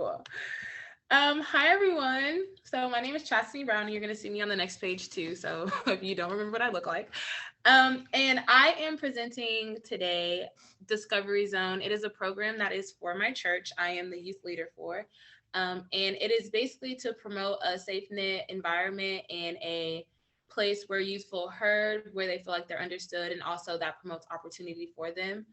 cool. Hi everyone. So my name is Chastity Brown, and you're gonna see me on the next page too. So if you don't remember what I look like, and I am presenting today Discovery Zone. It is a program that is for my church. I am the youth leader for, and it is basically to promote a Safenet environment and a place where youth feel heard, where they feel like they're understood, and also that promotes opportunity for them.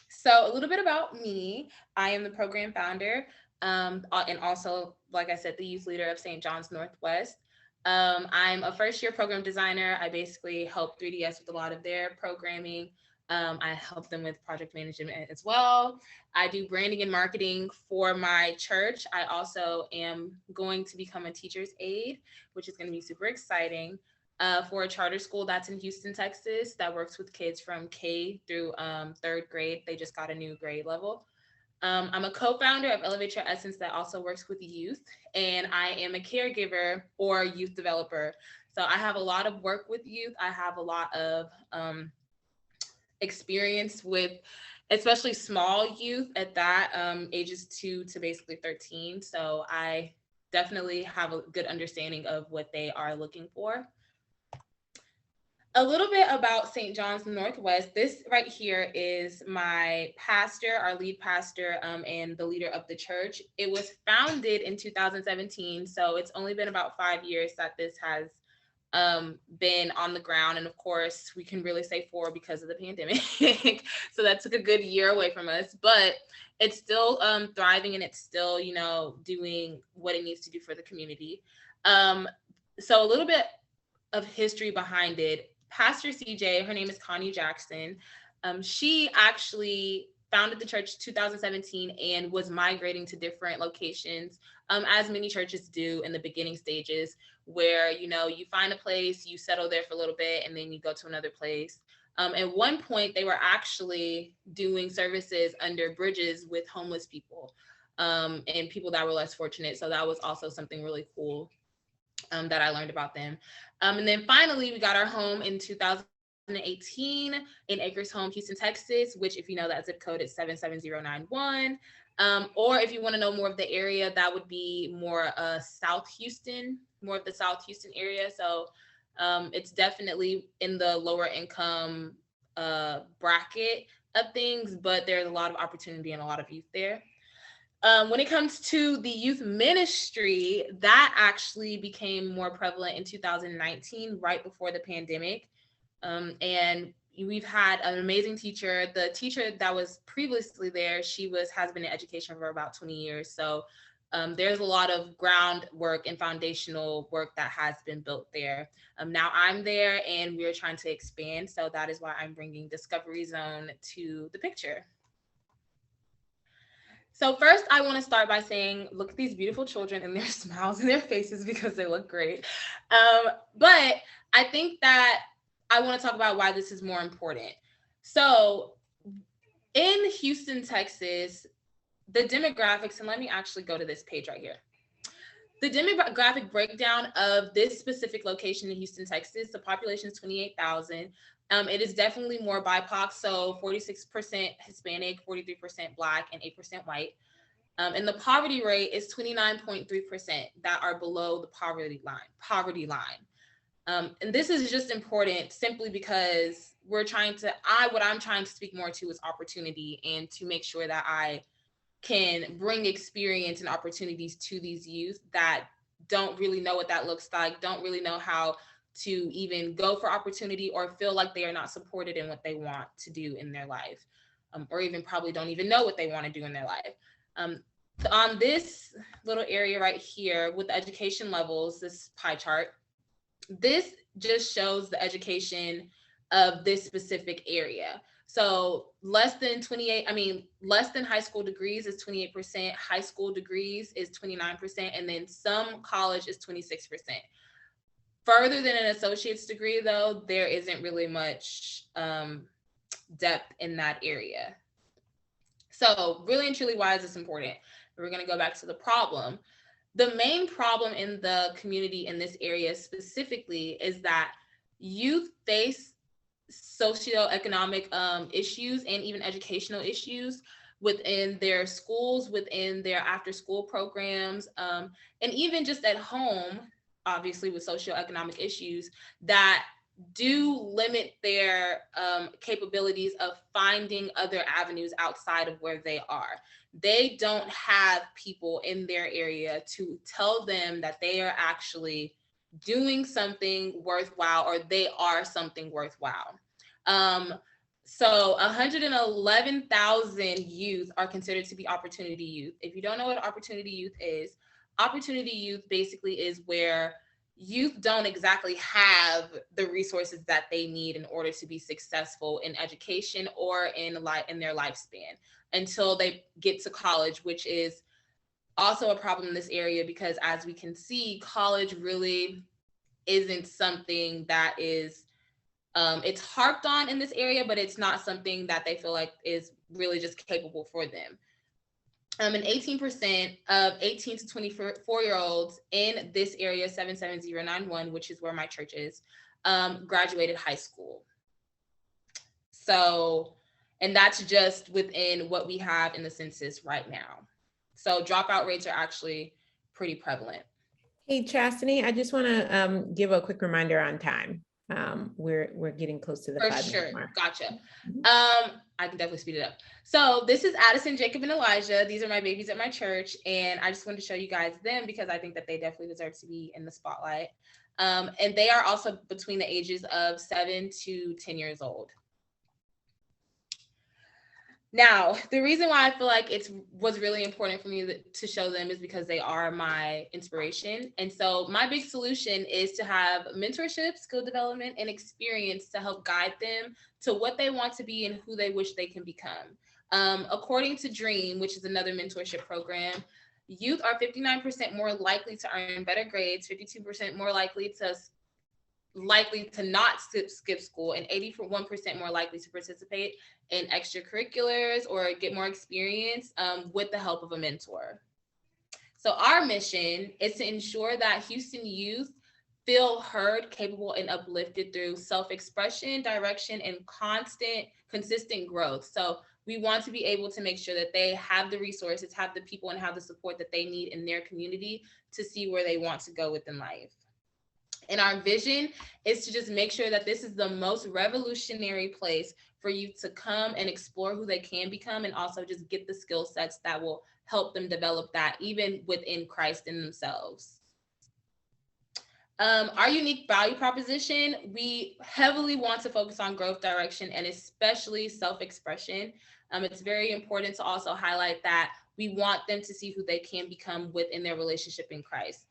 So a little bit about me. I am the program founder, and also, like I said, the youth leader of St. John's Northwest. I'm a first year program designer. I basically help 3DS with a lot of their programming. I help them with project management as well. I do branding and marketing for my church. I also am going to become a teacher's aide, which is going to be super exciting, for a charter school that's in Houston, Texas, that works with kids from K through third grade. They just got a new grade level. I'm a co-founder of Elevate Your Essence that also works with youth, and I am a caregiver or youth developer. So I have a lot of work with youth. I have a lot of experience with especially small youth at that, ages 2 to basically 13. So I definitely have a good understanding of what they are looking for. A little bit about St. John's Northwest. This right here is my pastor, our lead pastor, and the leader of the church. It was founded in 2017, so it's only been about 5 years that this has been on the ground. And of course, we can really say 4 because of the pandemic. So that took a good year away from us, but it's still thriving, and it's still, doing what it needs to do for the community. So a little bit of history behind it. Pastor CJ, her name is Connie Jackson. She actually founded the church 2017 and was migrating to different locations, as many churches do in the beginning stages, where you find a place, you settle there for a little bit, and then you go to another place. At one point, they were actually doing services under bridges with homeless people, and people that were less fortunate. So that was also something really cool, that I learned about them. And then finally, we got our home in 2018 in Acres Home, Houston, Texas, which, if you know that zip code, is 77091. Or if you want to know more of the area, that would be more South Houston, more of the South Houston area. So it's definitely in the lower income bracket of things, but there's a lot of opportunity and a lot of youth there. When it comes to the youth ministry, that actually became more prevalent in 2019, right before the pandemic. And we've had an amazing teacher. The teacher that was previously there, has been in education for about 20 years. So there's a lot of groundwork and foundational work that has been built there. Now I'm there, and we're trying to expand. So that is why I'm bringing Discovery Zone to the picture. So first, I want to start by saying, look at these beautiful children and their smiles and their faces, because they look great. But I think that I want to talk about why this is more important. So in Houston, Texas, the demographics, and let me actually go to this page right here. The demographic breakdown of this specific location in Houston, Texas, the population is 28,000. It is definitely more BIPOC, so 46% Hispanic, 43% Black, and 8% white. And the poverty rate is 29.3% that are below the poverty line. And this is just important simply because what I'm trying to speak more to is opportunity, and to make sure that I can bring experience and opportunities to these youth that don't really know what that looks like, don't really know how to even go for opportunity, or feel like they are not supported in what they want to do in their life, or even probably don't even know what they want to do in their life. On this little area right here with the education levels, this pie chart, this just shows the education of this specific area. So less than high school degrees is 28%, high school degrees is 29%, and then some college is 26%. Further than an associate's degree, though, there isn't really much depth in that area. So really and truly, why is this important? We're going to go back to the problem. The main problem in the community in this area specifically is that youth face socioeconomic issues and even educational issues within their schools, within their after school programs, and even just at home, obviously with socioeconomic issues that do limit their capabilities of finding other avenues outside of where they are. They don't have people in their area to tell them that they are actually doing something worthwhile or they are something worthwhile. So 111,000 youth are considered to be opportunity youth. If you don't know what opportunity youth is, opportunity youth basically is where youth don't exactly have the resources that they need in order to be successful in education or in their lifespan until they get to college, which is also a problem in this area because as we can see, college really isn't something that is it's harped on in this area, but it's not something that they feel like is really just capable for them. And 18% of 18 to 24-year-olds in this area, 77091, which is where my church is, graduated high school. So, and that's just within what we have in the census right now. So dropout rates are actually pretty prevalent. Hey, Chastity, I just want to give a quick reminder on time. We're getting close to the 5-minute mark. Gotcha. I can definitely speed it up. So this is Addison, Jacob, and Elijah. These are my babies at my church, and I just wanted to show you guys them because I think that they definitely deserve to be in the spotlight. And they are also between the ages of 7 to 10 years old. Now, the reason why I feel like it was really important for me to show them is because they are my inspiration. And so my big solution is to have mentorship, skill development, and experience to help guide them to what they want to be and who they wish they can become. According to DREAM, which is another mentorship program, youth are 59% more likely to earn better grades, 52% more likely to not skip school, and 81% more likely to participate in extracurriculars or get more experience with the help of a mentor. So our mission is to ensure that Houston youth feel heard, capable, and uplifted through self-expression, direction, and consistent growth. So we want to be able to make sure that they have the resources, have the people, and have the support that they need in their community to see where they want to go within life. And our vision is to just make sure that this is the most revolutionary place for you to come and explore who they can become, and also just get the skill sets that will help them develop that even within Christ in themselves. Our unique value proposition, we heavily want to focus on growth, direction, and especially self-expression. It's very important to also highlight that we want them to see who they can become within their relationship in Christ.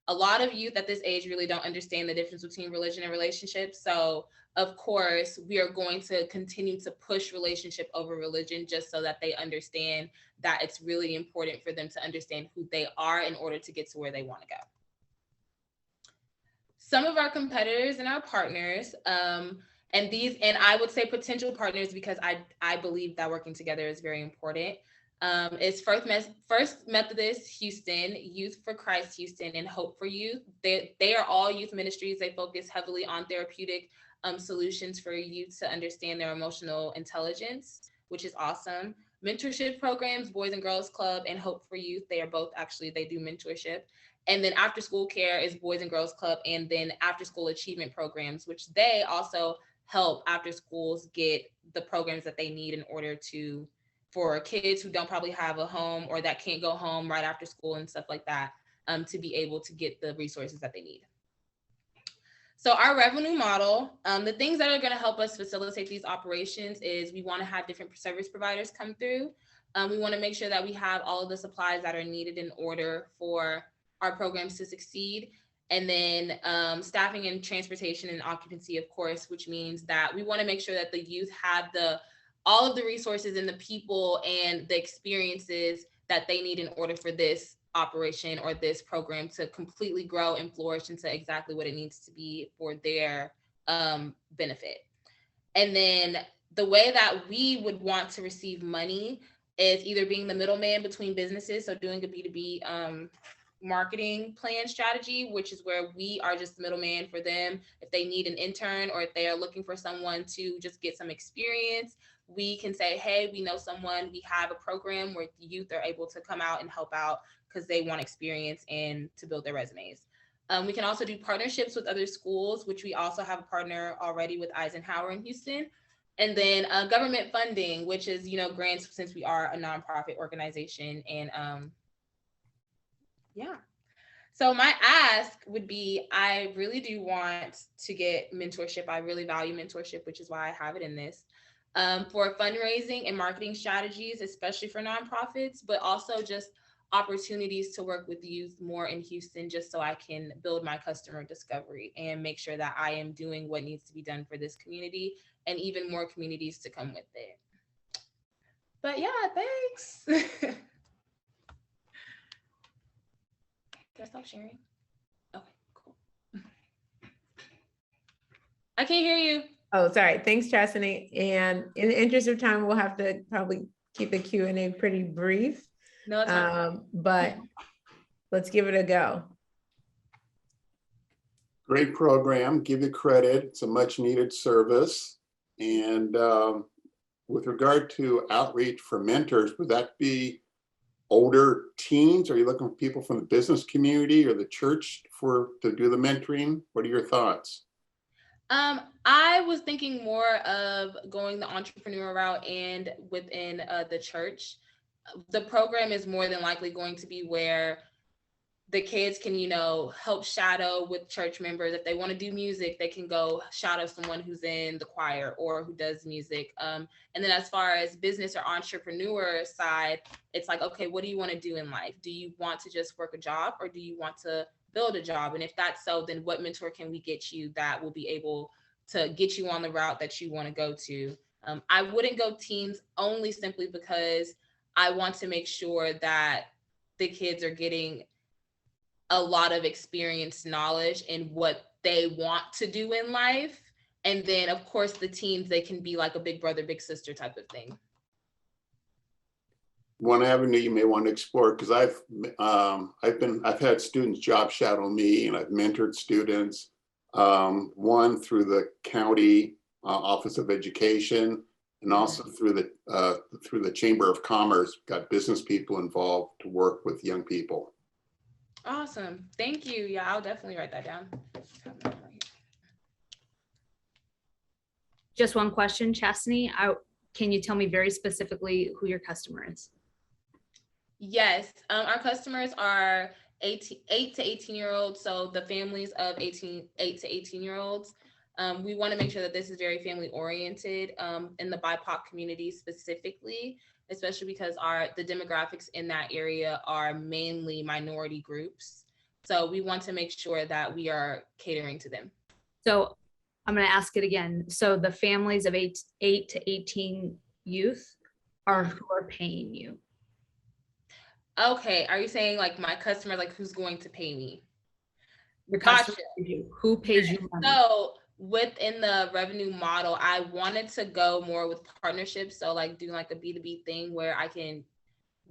A lot of youth at this age really don't understand the difference between religion and relationship. So of course, we are going to continue to push relationship over religion just so that they understand that it's really important for them to understand who they are in order to get to where they want to go. Some of our competitors and our partners, and I would say potential partners because I believe that working together is very important. Is First Methodist Houston, Youth for Christ Houston, and Hope for Youth. They are all youth ministries. They focus heavily on therapeutic solutions for youth to understand their emotional intelligence, which is awesome. Mentorship programs, Boys and Girls Club, and Hope for Youth. They are both they do mentorship. And then after school care is Boys and Girls Club, and then after school achievement programs, which they also help after schools get the programs that they need in order for kids who don't probably have a home or that can't go home right after school and stuff like that, to be able to get the resources that they need. So our revenue model, the things that are going to help us facilitate these operations is we want to have different service providers come through. We want to make sure that we have all of the supplies that are needed in order for our programs to succeed. And then staffing and transportation and occupancy, of course, which means that we want to make sure that the youth have all of the resources and the people and the experiences that they need in order for this operation or this program to completely grow and flourish into exactly what it needs to be for their benefit. And then the way that we would want to receive money is either being the middleman between businesses, so doing a B2B marketing plan strategy, which is where we are just the middleman for them. If they need an intern or if they are looking for someone to just get some experience, we can say, hey, we know someone, we have a program where the youth are able to come out and help out because they want experience and to build their resumes. We can also do partnerships with other schools, which we also have a partner already with Eisenhower in Houston. And then government funding, which is, grants, since we are a nonprofit organization. And yeah. So my ask would be, I really do want to get mentorship. I really value mentorship, which is why I have it in this, for fundraising and marketing strategies, especially for nonprofits, but also just opportunities to work with youth more in Houston, just so I can build my customer discovery and make sure that I am doing what needs to be done for this community and even more communities to come with it. But yeah, thanks. Did I stop sharing? Okay, cool. I can't hear you. Oh, sorry. Thanks, Chastity. And in the interest of time, we'll have to probably keep the Q&A pretty brief. No, it's fine. But let's give it a go. Great program, give you credit. It's a much needed service. And with regard to outreach for mentors, would that be older teens? Are you looking for people from the business community or the church to do the mentoring? What are your thoughts? I was thinking more of going the entrepreneur route and within the church. The program is more than likely going to be where the kids can, help shadow with church members. If they want to do music, they can go shadow someone who's in the choir or who does music. And then as far as business or entrepreneur side, it's like, okay, what do you want to do in life? Do you want to just work a job or do you want to build a job? And if that's so, then what mentor can we get you that will be able to get you on the route that you want to go to? I wouldn't go teens only simply because I want to make sure that the kids are getting a lot of experience, knowledge in what they want to do in life. And then of course the teens, they can be like a big brother, big sister type of thing. One avenue you may want to explore, because I've had students job shadow me and I've mentored students, one through the county Office of Education, and also through the Chamber of Commerce, got business people involved to work with young people. Awesome. Thank you. Yeah, I'll definitely write that down. Just one question, Chastity. Can you tell me very specifically who your customer is? Yes. Our customers are 8 to 18-year-olds. So the families of 8 to 18-year-olds. We want to make sure that this is very family oriented in the BIPOC community specifically, especially because the demographics in that area are mainly minority groups. So we want to make sure that we are catering to them. So I'm going to ask it again. So the families of 8 to 18 youth are who are paying you. Okay. Are you saying like my customer, like who's going to pay me? Your customer, who pays you money? So within the revenue model, I wanted to go more with partnerships. So like doing like a B2B thing where I can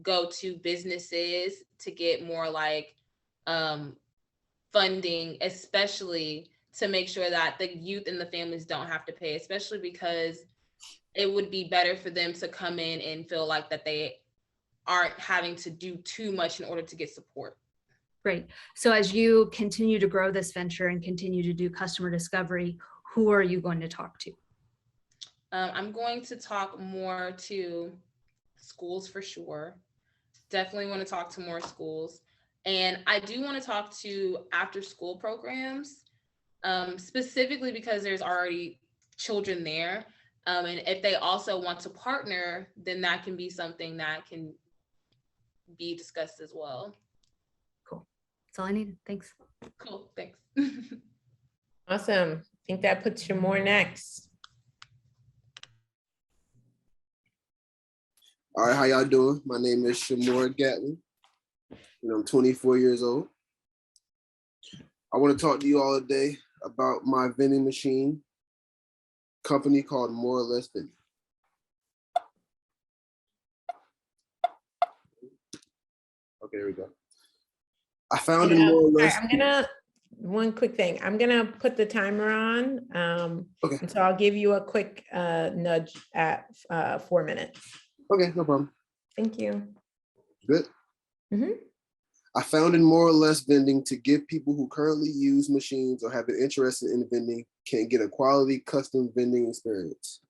go to businesses to get more like funding, especially to make sure that the youth and the families don't have to pay, especially because it would be better for them to come in and feel like that they aren't having to do too much in order to get support. Great. So as you continue to grow this venture and continue to do customer discovery, who are you going to talk to? I'm going to talk more to schools for sure. Definitely want to talk to more schools. And I do want to talk to after school programs, specifically because there's already children there. And if they also want to partner, then that can be something that can be discussed as well. Cool. That's all I needed. Thanks. Cool. Thanks. Awesome. I think that puts Shamor next. All right, how y'all doing? My name is Shamor Gatling, and I'm 24 years old. I want to talk to you all today about my vending machine company called More or Less Vending. Okay, here we go. I founded More or Less. I'm gonna one quick thing. I'm gonna put the timer on. Okay. And so I'll give you a quick nudge at 4 minutes. Okay, no problem. Thank you. Good. Mhm. I founded More or Less Vending to give people who currently use machines or have been interested in vending can get a quality custom vending experience.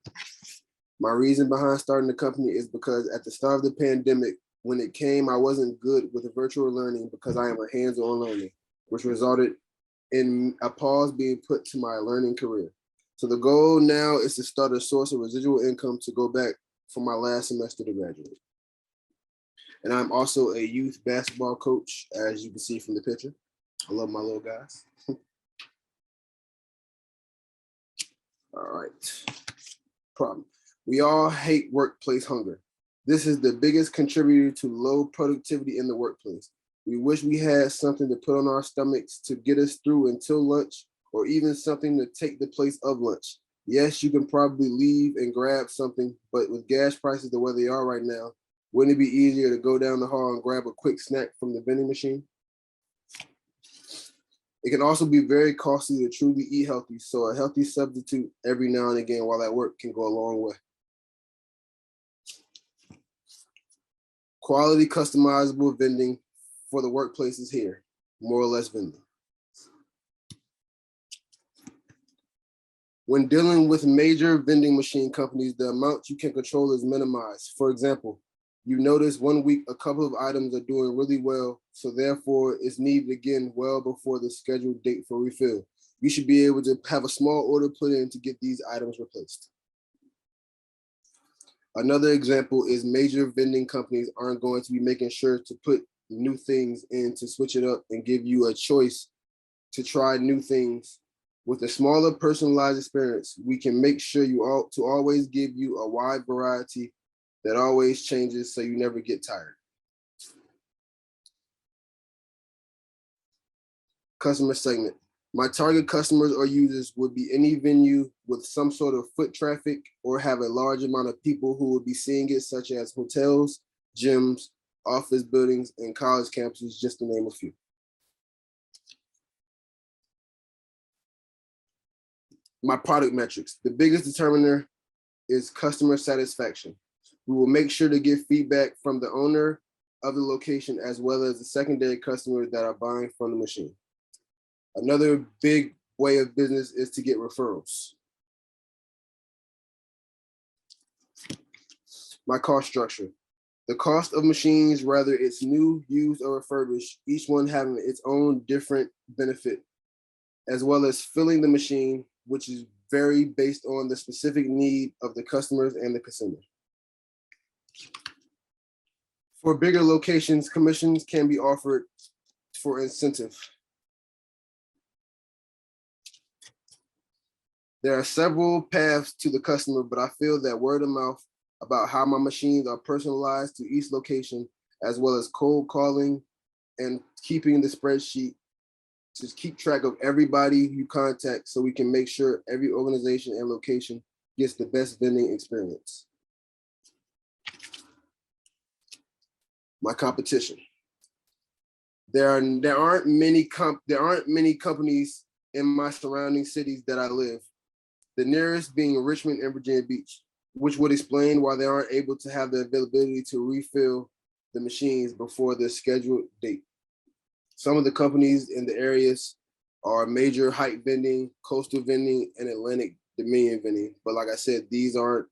My reason behind starting the company is because at the start of the pandemic, when it came, I wasn't good with virtual learning because I am a hands-on learner, which resulted in a pause being put to my learning career. So the goal now is to start a source of residual income to go back for my last semester to graduate. And I'm also a youth basketball coach, as you can see from the picture. I love my little guys. All right. Problem. We all hate workplace hunger. This is the biggest contributor to low productivity in the workplace. We wish we had something to put on our stomachs to get us through until lunch, or even something to take the place of lunch. Yes, you can probably leave and grab something, but with gas prices the way they are right now, wouldn't it be easier to go down the hall and grab a quick snack from the vending machine? It can also be very costly to truly eat healthy, so a healthy substitute every now and again while at work can go a long way. Quality customizable vending for the workplace is here. More or Less Vending. When dealing with major vending machine companies, the amount you can control is minimized. For example, you notice one week a couple of items are doing really well, so therefore it's needed again well before the scheduled date for refill. You should be able to have a small order put in to get these items replaced. Another example is major vending companies aren't going to be making sure to put new things in to switch it up and give you a choice to try new things. With a smaller personalized experience, we can make sure to always give you a wide variety that always changes so you never get tired. Customer segment. My target customers or users would be any venue with some sort of foot traffic or have a large amount of people who would be seeing it, such as hotels, gyms, office buildings, and college campuses, just to name a few. My product metrics. The biggest determiner is customer satisfaction. We will make sure to get feedback from the owner of the location as well as the secondary customers that are buying from the machine. Another big way of business is to get referrals. My cost structure. The cost of machines, whether it's new, used, or refurbished, each one having its own different benefit, as well as filling the machine, which is very based on the specific need of the customers and the consumer. For bigger locations, commissions can be offered for incentive. There are several paths to the customer, but I feel that word of mouth about how my machines are personalized to each location, as well as cold calling and keeping the spreadsheet to keep track of everybody you contact so we can make sure every organization and location gets the best vending experience. My competition. There aren't many companies in my surrounding cities that I live. The nearest being Richmond and Virginia Beach, which would explain why they aren't able to have the availability to refill the machines before the scheduled date. Some of the companies in the areas are Major Height Vending, Coastal Vending, and Atlantic Dominion Vending. But like I said, these aren't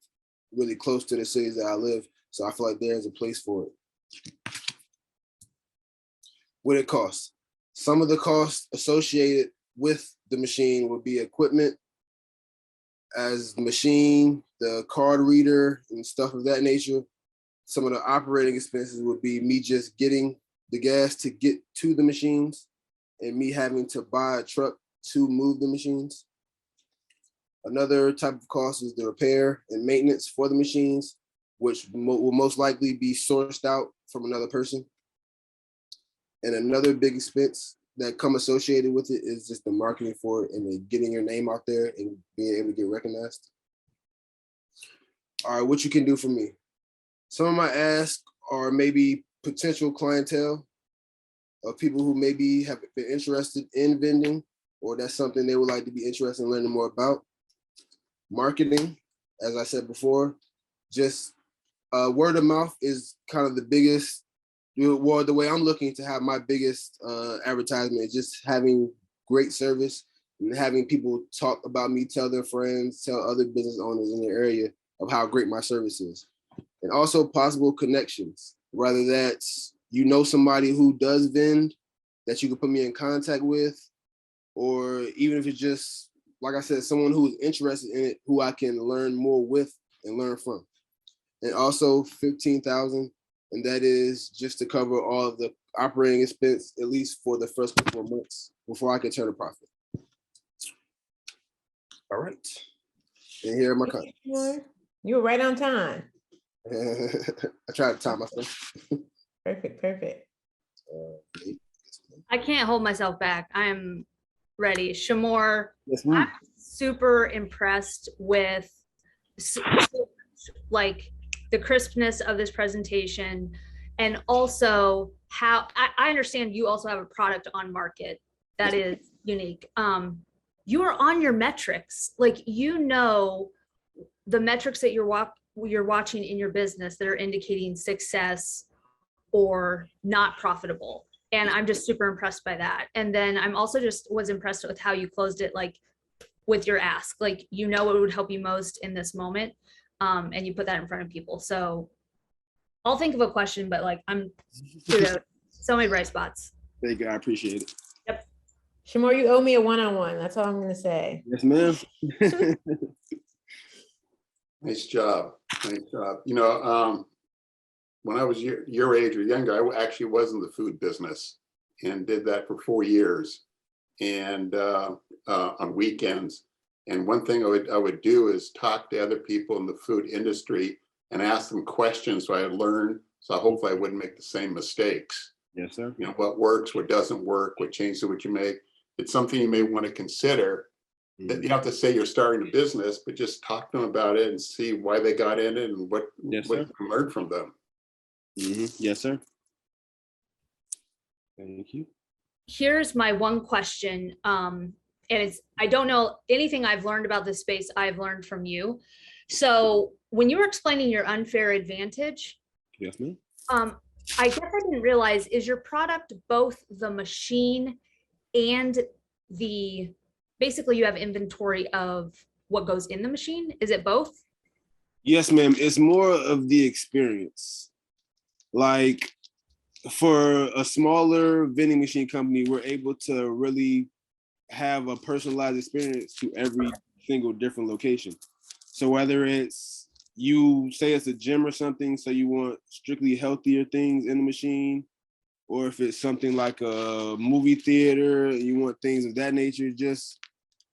really close to the cities that I live, so I feel like there's a place for it. What it costs. Some of the costs associated with the machine would be equipment, as the machine, the card reader, and stuff of that nature. Some of the operating expenses would be me just getting the gas to get to the machines and me having to buy a truck to move the machines. Another type of cost is the repair and maintenance for the machines, which will most likely be sourced out from another person. And another big expense that come associated with it is just the marketing for it and getting your name out there and being able to get recognized. All right, what you can do for me. Some of my asks are maybe potential clientele of people who maybe have been interested in vending or that's something they would like to be interested in learning more about. Marketing, as I said before, just word of mouth is kind of the biggest, well, the way I'm looking to have my biggest advertisement is just having great service and having people talk about me, tell their friends, tell other business owners in the area of how great my service is. And also possible connections, whether that's, you know, somebody who does vend that you can put me in contact with, or even if it's just, like I said, someone who's interested in it, who I can learn more with and learn from. And also 15,000, and that is just to cover all of the operating expense, at least for the first couple of months before I can turn a profit. All right, and here are my comments. You were right on time. I tried to time myself. Perfect. I can't hold myself back. I'm ready. Shamor, Yes, I'm super impressed with like the crispness of this presentation, and also how I understand you also have a product on market that is unique. You are on your metrics, like, you know, the metrics that you're watching in your business that are indicating success or not profitable. And I'm just super impressed by that. And then I'm also just was impressed with how you closed it, like with your ask, like, you know, what would help you most in this moment. And you put that in front of people. So I'll think of a question, but like, I'm so many bright spots. Thank you, I appreciate it. Yep. Shamor, you owe me a one-on-one. That's all I'm going to say. Yes, ma'am. Nice job. Nice job. You know, when I was your age or younger, I actually was in the food business and did that for 4 years, and on weekends. And one thing I would do is talk to other people in the food industry and ask them questions so I would learn. So hopefully I wouldn't make the same mistakes. Yes, sir. You know, what works, what doesn't work, what changes what you make. It's something you may want to consider. That you don't have to say you're starting a business, but just talk to them about it and see why they got in it and what you can learn from them. Yes, sir. Thank you. Here's my one question. And it's, I don't know anything I've learned about this space, I've learned from you. So when you were explaining your unfair advantage, Yes, ma'am. I guess I didn't realize, is your product both the machine and the, basically you have inventory of what goes in the machine? Is it both? Yes, ma'am. It's more of the experience. Like, for a smaller vending machine company, we're able to really have a personalized experience to every single different location. So whether it's, you say it's a gym or something, so you want strictly healthier things in the machine, or if it's something like a movie theater, you want things of that nature, just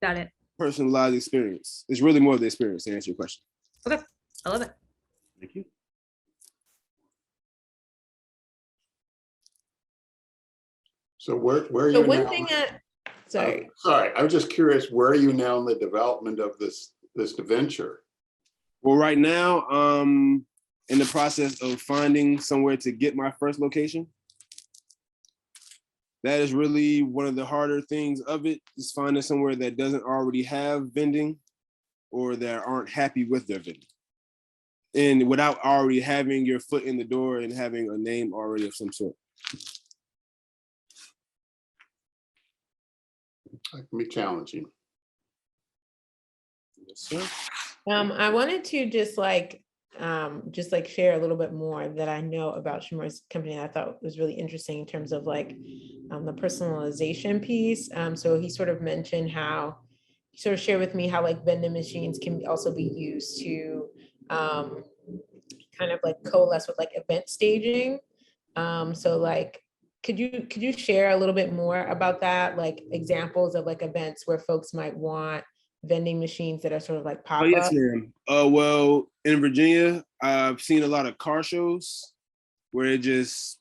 Got it. personalized experience. It's really more of the experience, to answer your question. Okay, I love it. Thank you. So where are So you one now? thing sorry. Sorry, I was just curious, where are you now in the development of this venture? Well, right now, in the process of finding somewhere to get my first location. That is really one of the harder things of it, is finding somewhere that doesn't already have vending or that aren't happy with their vending. And without already having your foot in the door and having a name already of some sort. That can be challenging. Yes, sir. I wanted to just share a little bit more that I know about Shamor's company that I thought was really interesting in terms of like the personalization piece. So he sort of mentioned how, he sort of shared with me how like vending machines can also be used to kind of like coalesce with like event staging. So like, could you share a little bit more about that? Like examples of like events where folks might want vending machines that are sort of like pop up? Oh, yes, ma'am. Well, in Virginia, I've seen a lot of car shows where it just,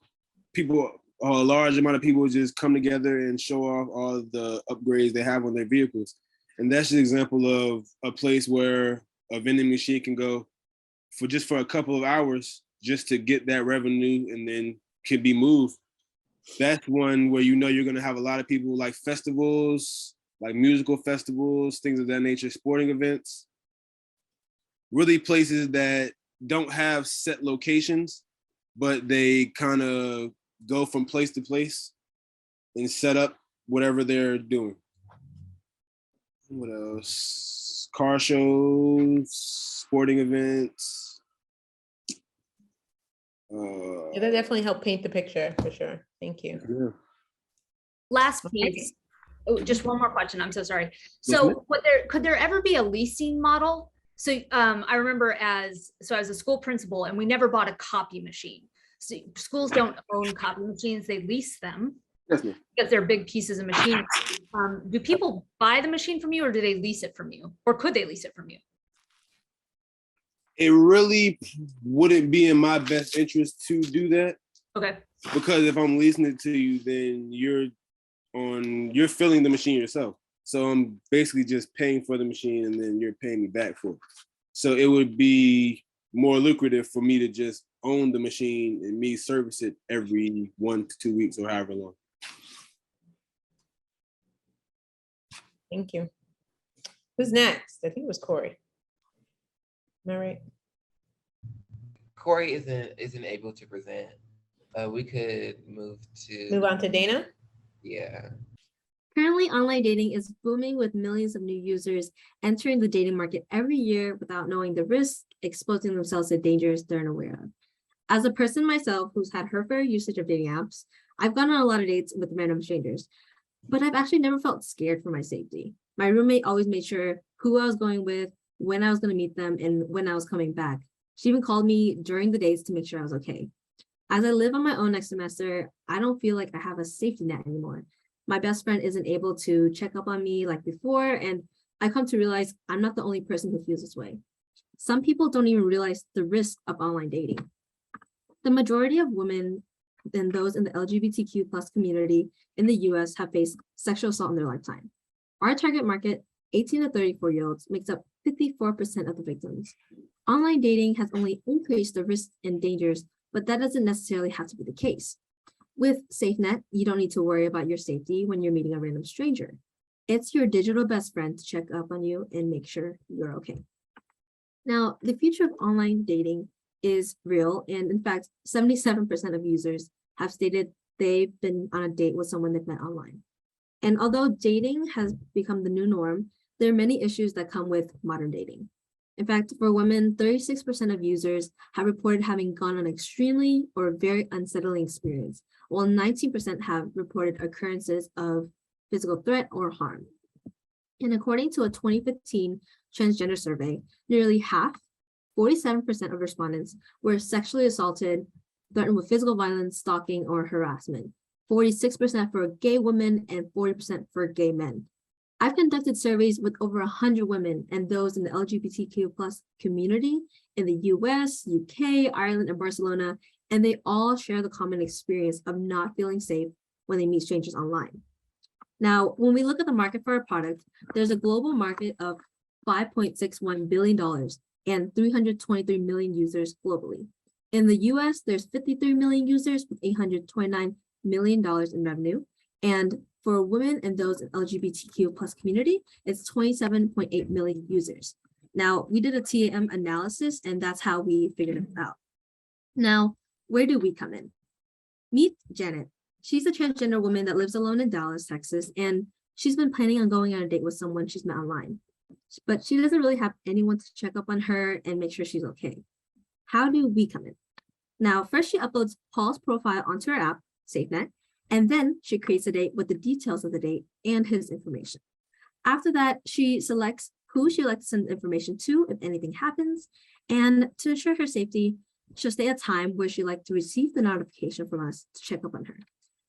people, a large amount of people just come together and show off all the upgrades they have on their vehicles. And that's an example of a place where a vending machine can go for a couple of hours just to get that revenue and then can be moved. That's one where you know you're going to have a lot of people, like festivals, like musical festivals, things of that nature, sporting events. Really places that don't have set locations, but they kind of go from place to place and set up whatever they're doing. What else? Car shows, sporting events. Yeah, that definitely helped paint the picture for sure. Thank you. Yeah. Last Okay. piece. Oh, just one more question. I'm so sorry. Yes, ma'am. So could there ever be a leasing model? So I remember as a school principal, and we never bought a copy machine. So schools don't own copy machines, they lease them Yes, ma'am. because they're big pieces of machine. Do people buy the machine from you, or do they lease it from you? Or could they lease it from you? It really wouldn't be in my best interest to do that, Okay. because if I'm leasing it to you, then you're filling the machine yourself. So I'm basically just paying for the machine and then you're paying me back for it. So it would be more lucrative for me to just own the machine and me service it every 1 to 2 weeks or however long. Thank you. Who's next? I think it was Corey. Am I right? Corey isn't able to present. We could move on to Dana. Yeah. Currently, online dating is booming with millions of new users entering the dating market every year without knowing the risks, exposing themselves to dangers they're unaware of. As a person myself who's had her fair usage of dating apps, I've gone on a lot of dates with random strangers, but I've actually never felt scared for my safety. My roommate always made sure who I was going with, when I was going to meet them, and when I was coming back. She even called me during the dates to make sure I was okay. As I live on my own next semester, I don't feel like I have a safety net anymore. My best friend isn't able to check up on me like before, and I come to realize I'm not the only person who feels this way. Some people don't even realize the risk of online dating. The majority of women and those in the LGBTQ plus community in the US have faced sexual assault in their lifetime. Our target market, 18 to 34-year-olds, makes up 54% of the victims. Online dating has only increased the risks and dangers, but that doesn't necessarily have to be the case. With Safenet, you don't need to worry about your safety when you're meeting a random stranger. It's your digital best friend to check up on you and make sure you're okay. Now, the future of online dating is real, and in fact, 77% of users have stated they've been on a date with someone they've met online. And although dating has become the new norm, there are many issues that come with modern dating. In fact, for women, 36% of users have reported having gone on an extremely or very unsettling experience, while 19% have reported occurrences of physical threat or harm. And according to a 2015 transgender survey, nearly half, 47% of respondents were sexually assaulted, threatened with physical violence, stalking, or harassment. 46% for gay women and 40% for gay men. I've conducted surveys with over 100 women and those in the LGBTQ plus community in the US, UK, Ireland, and Barcelona, and they all share the common experience of not feeling safe when they meet strangers online. Now, when we look at the market for our product, there's a global market of $5.61 billion and 323 million users globally. In the US, there's 53 million users with $829 million in revenue. And for women and those in LGBTQ plus community, it's 27.8 million users. Now, we did a TAM analysis, and that's how we figured it out. Now, where do we come in? Meet Janet. She's a transgender woman that lives alone in Dallas, Texas, and she's been planning on going on a date with someone she's met online. But she doesn't really have anyone to check up on her and make sure she's okay. How do we come in? Now, first she uploads Paul's profile onto her app, Safenet, and then she creates a date with the details of the date and his information. After that, she selects who she would like to send information to if anything happens, and to ensure her safety, she'll stay at a time where she'd like to receive the notification from us to check up on her.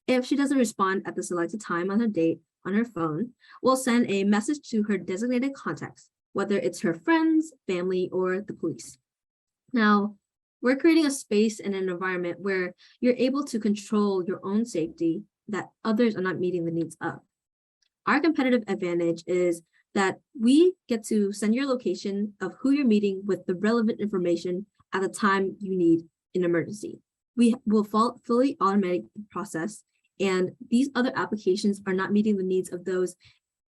If she doesn't respond at the selected time on her date on her phone, we'll send a message to her designated contacts, whether it's her friends, family, or the police. Now, we're creating a space and an environment where you're able to control your own safety that others are not meeting the needs of. Our competitive advantage is that we get to send your location of who you're meeting with the relevant information at the time you need an emergency. We will fully automate the process, and these other applications are not meeting the needs of those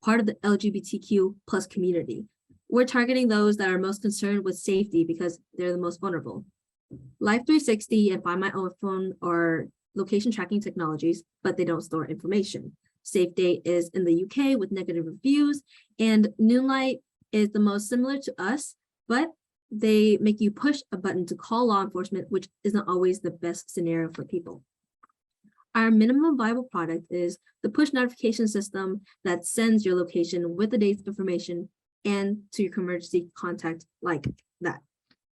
part of the LGBTQ plus community. We're targeting those that are most concerned with safety because they're the most vulnerable. Life 360 and Find My Own Phone are location tracking technologies, but they don't store information. SafeDate is in the UK with negative reviews, and Noonlight is the most similar to us, but they make you push a button to call law enforcement, which isn't always the best scenario for people. Our minimum viable product is the push notification system that sends your location with the date's information and to your emergency contact like that.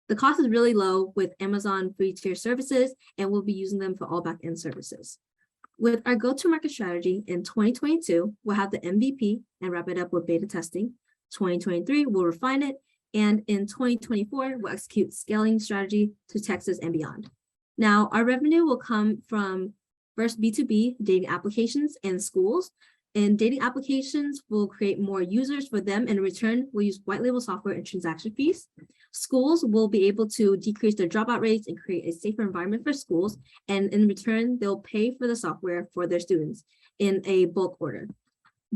The cost is really low with Amazon free tier services, and we'll be using them for all back-end services. With our go-to-market strategy in 2022, we'll have the MVP and wrap it up with beta testing. 2023, we'll refine it. And in 2024, we'll execute scaling strategy to Texas and beyond. Now, our revenue will come from first B2B dating applications and schools. And dating applications will create more users for them. In return, we'll use white label software and transaction fees. Schools will be able to decrease their dropout rates and create a safer environment for schools. And in return, they'll pay for the software for their students in a bulk order.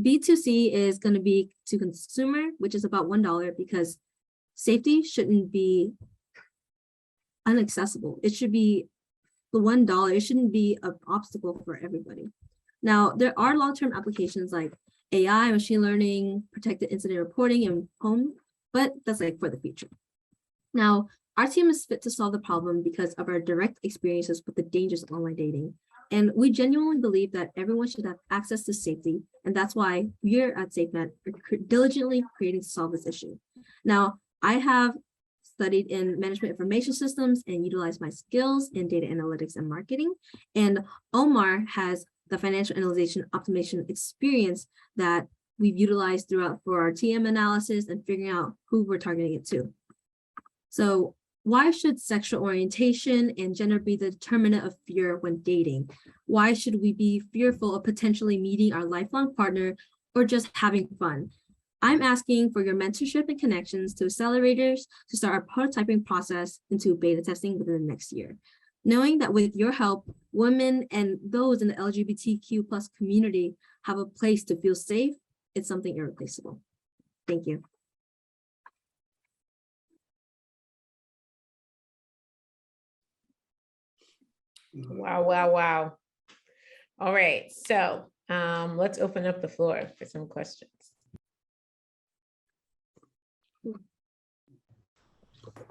B2C is going to be to consumer, which is about $1 because safety shouldn't be inaccessible. It should be the $1. It shouldn't be an obstacle for everybody. Now, there are long-term applications like AI, machine learning, protected incident reporting, and home, but that's like for the future. Now, our team is fit to solve the problem because of our direct experiences with the dangers of online dating. And we genuinely believe that everyone should have access to safety. And that's why we're at Safenet are diligently creating to solve this issue. Now, I have studied in management information systems and utilized my skills in data analytics and marketing. And Omar has the financial analysis optimization experience that we've utilized throughout for our TM analysis and figuring out who we're targeting it to. So why should sexual orientation and gender be the determinant of fear when dating? Why should we be fearful of potentially meeting our lifelong partner or just having fun? I'm asking for your mentorship and connections to accelerators to start our prototyping process into beta testing within the next year. Knowing that with your help, women and those in the LGBTQ plus community have a place to feel safe, it's something irreplaceable. Thank you. Wow, wow, wow. All right, so let's open up the floor for some questions.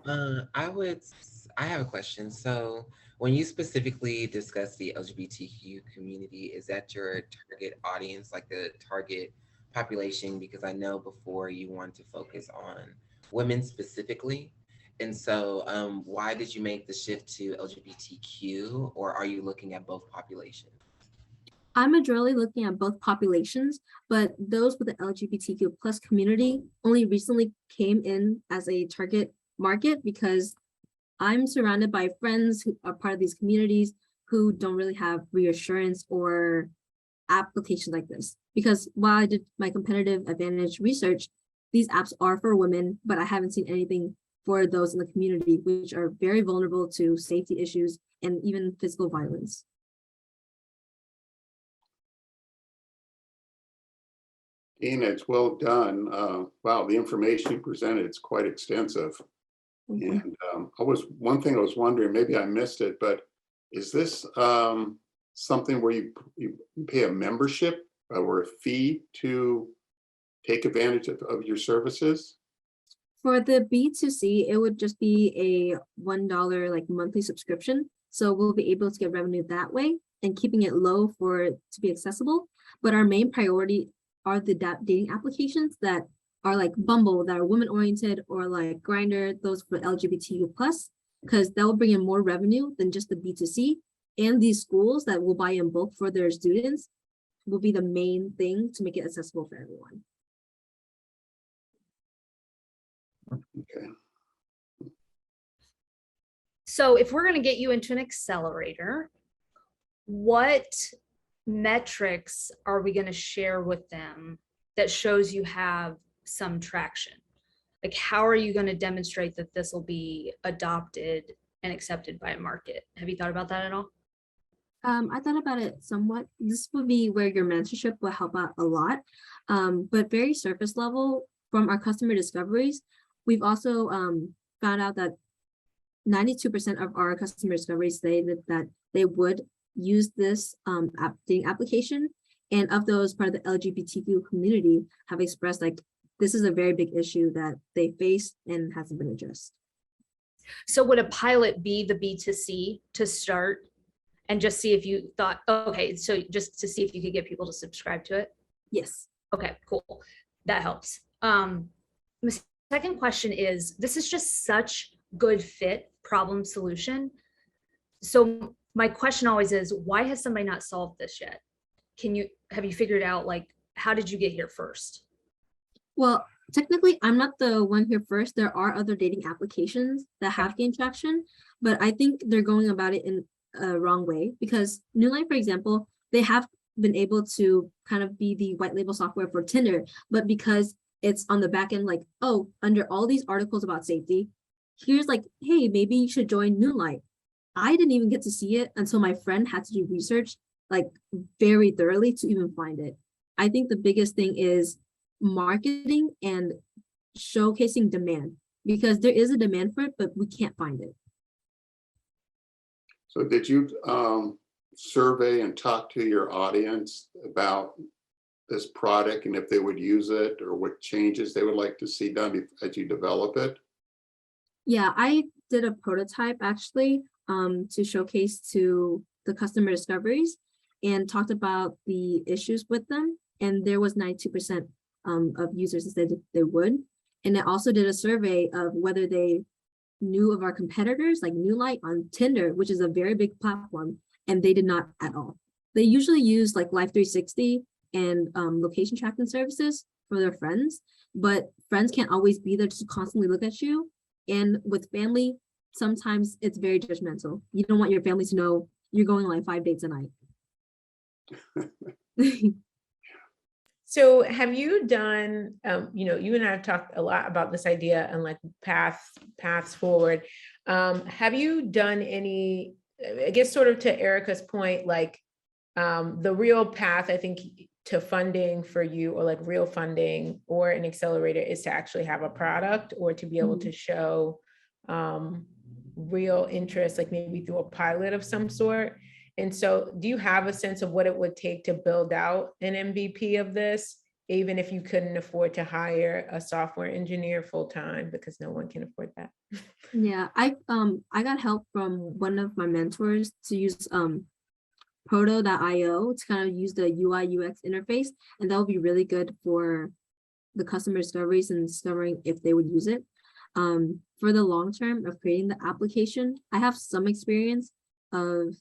I have a question. So when you specifically discuss the LGBTQ community, is that your target audience, like the target population? Because I know before you want to focus on women specifically. And so why did you make the shift to LGBTQ, or are you looking at both populations? I'm majorly looking at both populations, but those with the LGBTQ plus community only recently came in as a target market because I'm surrounded by friends who are part of these communities who don't really have reassurance or applications like this. Because while I did my competitive advantage research, these apps are for women, but I haven't seen anything for those in the community, which are very vulnerable to safety issues and even physical violence. Ina, it's well done. Wow, the information you presented, it's quite extensive. And one thing I was wondering, maybe I missed it, but is this something where you pay a membership or a fee to take advantage of your services? For the B2C, it would just be a $1 like monthly subscription. So we'll be able to get revenue that way and keeping it low for it to be accessible. But our main priority are the dating applications that are like Bumble, that are women oriented, or like Grindr, those for LGBTQ plus, because that will bring in more revenue than just the B2C. And these schools that will buy in bulk for their students will be the main thing to make it accessible for everyone. Okay. So if we're going to get you into an accelerator, what metrics are we going to share with them that shows you have some traction? Like, how are you going to demonstrate that this will be adopted and accepted by a market? Have you thought about that at all? I thought about it somewhat. This would be where your mentorship will help out a lot. But very surface level from our customer discoveries, we've also found out that 92% of our customer discoveries say that they would use this dating application. And of those, part of the LGBTQ community have expressed like this is a very big issue that they face and hasn't been addressed. So would a pilot be the B2C to start and just see if you thought, okay, so just to see if you could get people to subscribe to it? Yes. Okay, cool. That helps. The second question is, this is just such good fit problem solution. So my question always is, why has somebody not solved this yet? Have you figured out, like, how did you get here first? Well, technically, I'm not the one here first. There are other dating applications that have gained traction, but I think they're going about it in a wrong way because Newline, for example, they have been able to kind of be the white label software for Tinder, but because it's on the back end, like, oh, under all these articles about safety, here's like, hey, maybe you should join Newline. I didn't even get to see it until my friend had to do research like very thoroughly to even find it. I think the biggest thing is marketing and showcasing demand because there is a demand for it, but we can't find it. So did you survey and talk to your audience about this product and if they would use it or what changes they would like to see done as you develop it? Yeah, I did a prototype actually to showcase to the customer discoveries and talked about the issues with them. And there was 92% of users that said they would. And I also did a survey of whether they knew of our competitors like Newlight on Tinder, which is a very big platform, and they did not at all. They usually use like Life 360 and location tracking services for their friends, but friends can't always be there to constantly look at you. And with family, sometimes it's very judgmental. You don't want your family to know you're going on like 5 dates a night. So have you done, you and I have talked a lot about this idea and like paths forward. Have you done any, I guess sort of to Erica's point, like the real path, I think, to funding for you or like real funding or an accelerator is to actually have a product or to be able to show real interest, like maybe through a pilot of some sort. And so do you have a sense of what it would take to build out an MVP of this, even if you couldn't afford to hire a software engineer full-time because no one can afford that? Yeah, I got help from one of my mentors to use proto.io to kind of use the UI UX interface, and that would be really good for the customer discoveries and discovering if they would use it. For the long term of creating the application, I have some experience of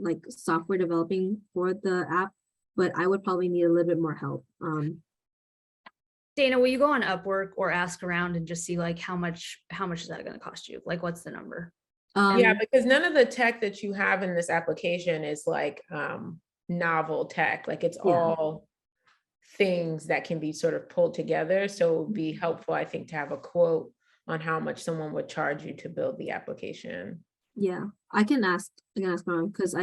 like software developing for the app, but I would probably need a little bit more help. Dana, will you go on Upwork or ask around and just see like how much is that going to cost you? Like, what's the number? Yeah, because none of the tech that you have in this application is like novel tech. Like it's all things that can be sort of pulled together. So it would be helpful, I think, to have a quote on how much someone would charge you to build the application. Yeah, I can ask Mom because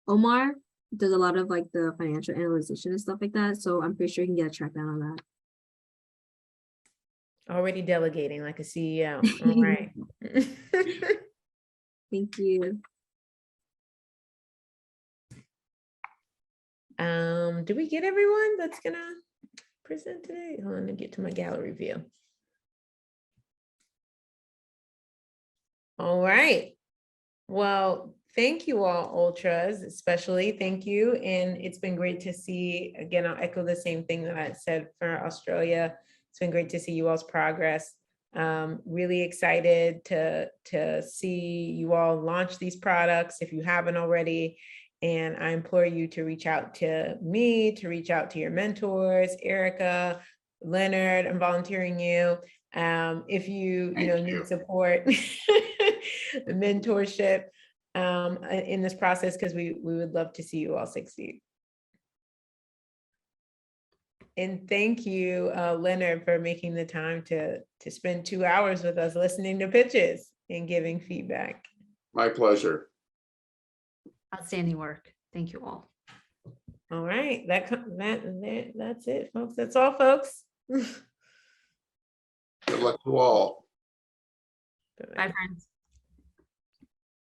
Omar does a lot of like the financial analysis and stuff like that. So I'm pretty sure he can get a track down on that. Already delegating like a CEO. All right. Thank you. Do we get everyone that's gonna present today? Hold on to get to my gallery view. All right. Well, thank you all, Ultras, especially. Thank you. And it's been great to see, again, I'll echo the same thing that I said for Australia. It's been great to see you all's progress. Really excited to see you all launch these products if you haven't already. And I implore you to reach out to me, to reach out to your mentors, Erica, Leonard, I'm volunteering you. If you need support, mentorship in this process, because we would love to see you all succeed. And thank you, Leonard, for making the time to spend 2 hours with us listening to pitches and giving feedback. My pleasure. Outstanding work. Thank you all. All right, that's it, folks. That's all, folks. Good luck to all. Bye, friends.